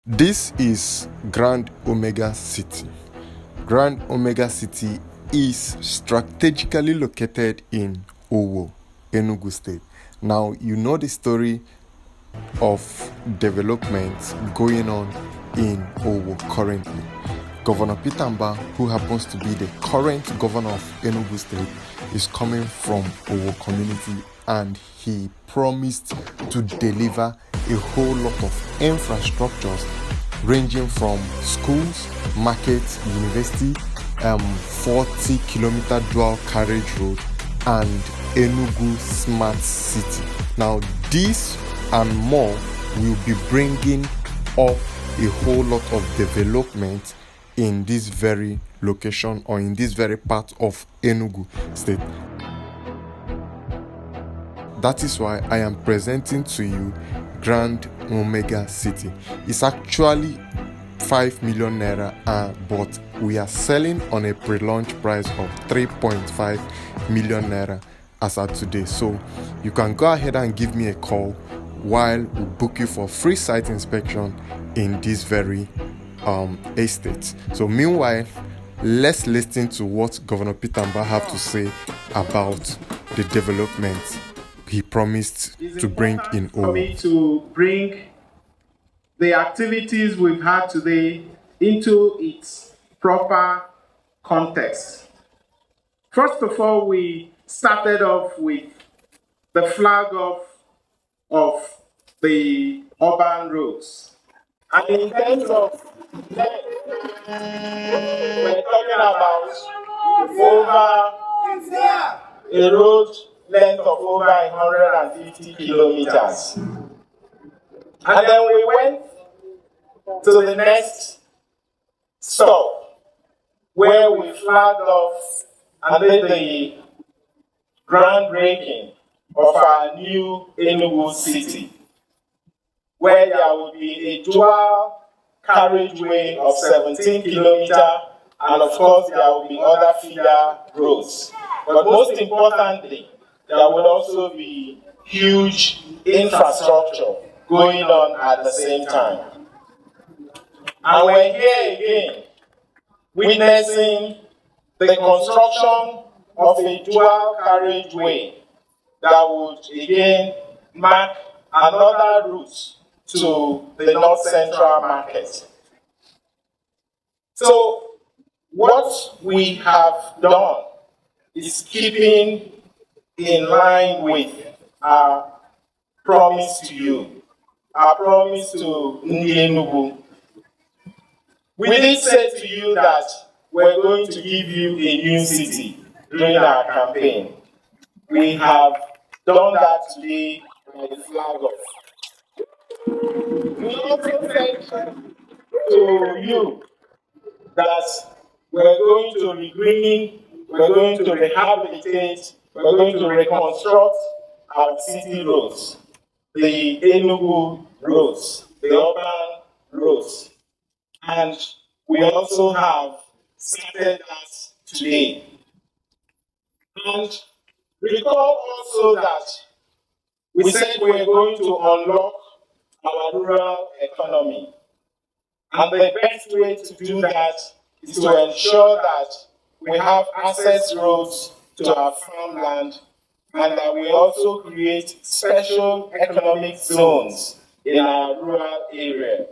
This is Grand Omega City. Grand Omega City is strategically located in Owo, Enugu State. Now, you know the story of developments going on in Owo currently. Governor Pitamba, who happens to be the current governor of Enugu State, is coming from Owo community, and he promised to deliver a whole lot of infrastructures ranging from schools, markets, university, 40-kilometer dual carriage road, and Enugu Smart City. Now, this and more will be bringing up a whole lot of development in this very location, or in this very part of Enugu State. That is why I am presenting to you Grand Omega City. It's actually 5 million naira, but we are selling on a pre-launch price of 3.5 million naira as of today. So you can go ahead and give me a call while we book you for free site inspection in this very estate. So meanwhile, let's listen to what Governor Pitamba have to say about the development he promised to bring in Owo. For me to bring the activities we've had today into its proper context. First of all, we started off with the flag of the urban roads. And in terms of length, we're talking about over a road length of over 150 kilometers. And then we went to the next stop, where we flagged off and did the groundbreaking of our new Enugu City, where there will be a dual carriageway of 17 kilometers, and of course there will be other feeder roads. But most importantly, there will also be huge infrastructure going on at the same time. And we're here again, witnessing the construction of a dual carriageway that would again mark another route to the North Central market. So what we have done is keeping in line with our promise to you, our promise to Enugu. We did say to you that we're going to give you a new city during our campaign. We have done that today by the flag off. We also said to you that we're going to regreen, we're going to rehabilitate, we're going to reconstruct our city roads, the Enugu roads, the urban roads. And we also have started that today. And recall also that we said we're going to unlock our rural economy. And the best way to do that is to ensure that we have access roads to our farmland, and that we also create special economic zones in our rural area.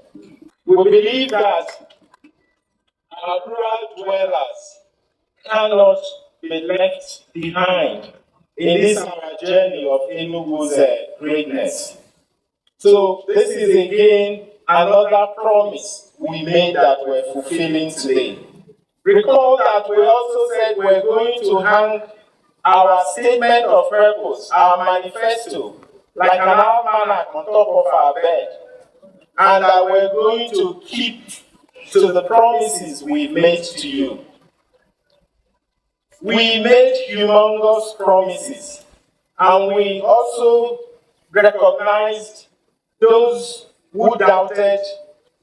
We believe that our rural dwellers cannot be left behind in this our journey of Enugu's greatness. So this is again another promise we made that we're fulfilling today. Recall that we also said we're going to hang our statement of purpose, our manifesto, like an almanac on top of our bed, and that we're going to keep to the promises we made to you. We made humongous promises, and we also recognized those who doubted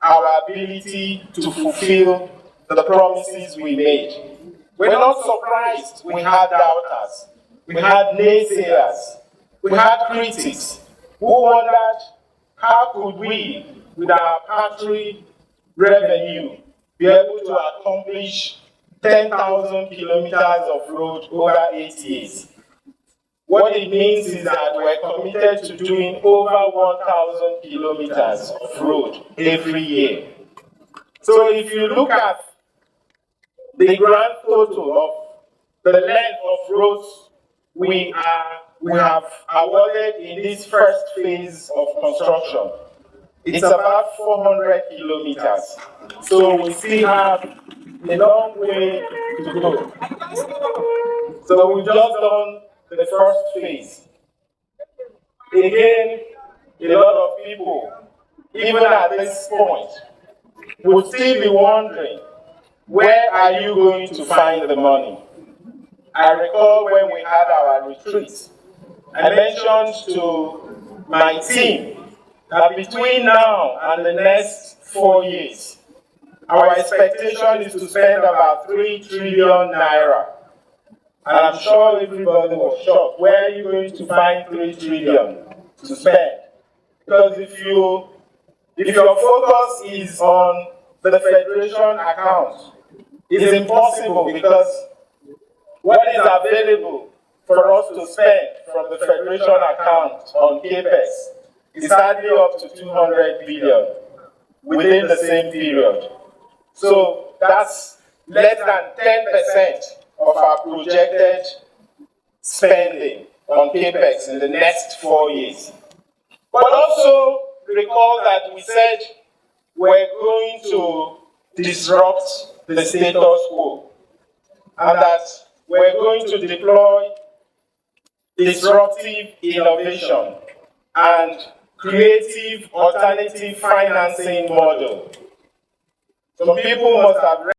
our ability to fulfill the promises we made. We're not surprised we had doubters, we had naysayers, we had critics who wondered how could we, with our factory revenue, be able to accomplish 10,000 kilometers of road over 8 years. What it means is that we're committed to doing over 1,000 kilometers of road every year. So if you look at the grand total of the length of roads we have awarded in this first phase of construction, it's about 400 kilometers. So we still have a long way to go. So we've just done the first phase. Again, a lot of people, even at this point, would still be wondering, where are you going to find the money? I recall when we had our retreat, I mentioned to my team that between now and the next 4 years, our expectation is to spend about 3 trillion naira. And I'm sure everybody was shocked. Where are you going to find 3 trillion to spend? Because if your focus is on the federation account, it's impossible, because what is available for us to spend from the federation account on CAPEX is hardly up to 200 billion within the same period. So that's less than 10% of our projected spending on CAPEX in the next 4 years. But also recall that we said we're going to disrupt the status quo, and that we're going to deploy disruptive innovation and creative alternative financing model. Some people must have read